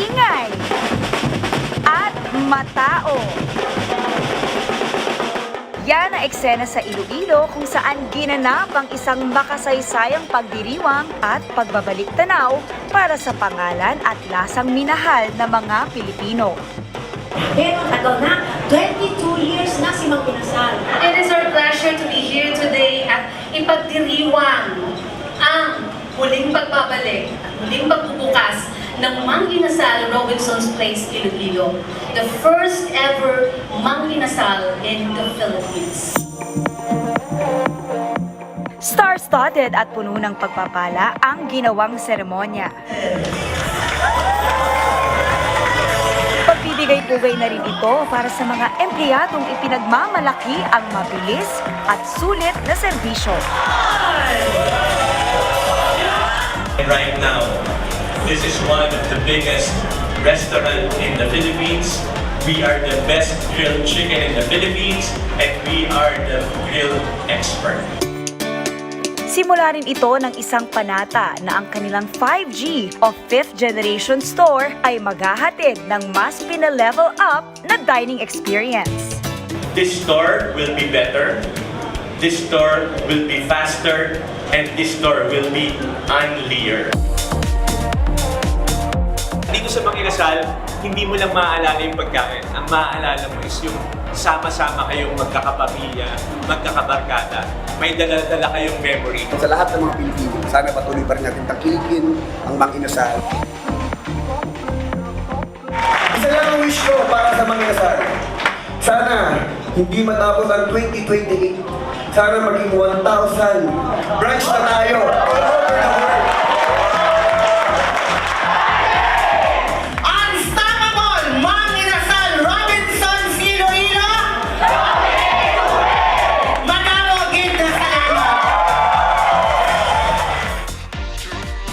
maingay at matao. Yan ang eksena sa Iloilo kung saan ginanap ang isang makasaysayang pagdiriwang at pagbabalik tanaw para sa pangalan at lasang minahal ng mga Pilipino. Pero tagal na, 22 years na si Mang Inasal. It is our pleasure to be here today at ipagdiriwang ang muling pagbabalik at muling pagbubukas ng Mang Inasal Robinson's Place, Iloilo. The first ever Mang Inasal in the Philippines. Star-studded at puno ng pagpapala ang ginawang seremonya. Pagbibigay-pugay na rin ito para sa mga empleyadong ipinagmamalaki ang mabilis at sulit na serbisyo. And right now, this is one of the biggest restaurants in the Philippines. We are the best grilled chicken in the Philippines, and we are the grill expert. Simula rin ito ng isang panata na ang kanilang 5G o 5th generation store ay maghahatid ng mas pina-level up na dining experience. This store will be better, this store will be faster, and this store will be unlear. Dito sa Mang Inasal, hindi mo lang maaalala yung pagkain. Ang maaalala mo is yung sama-sama kayong magkakapamilya, magkakabarkada. May dala-dala kayong memory. Sa lahat ng mga Pilipino, sana patuloy pa rin natin tangkilikin ang Mang Inasal. Isa lang ang wish ko para sa Mang Inasal. Sana hindi matapos ang 2028. Sana maging 1,000 branch na tayo.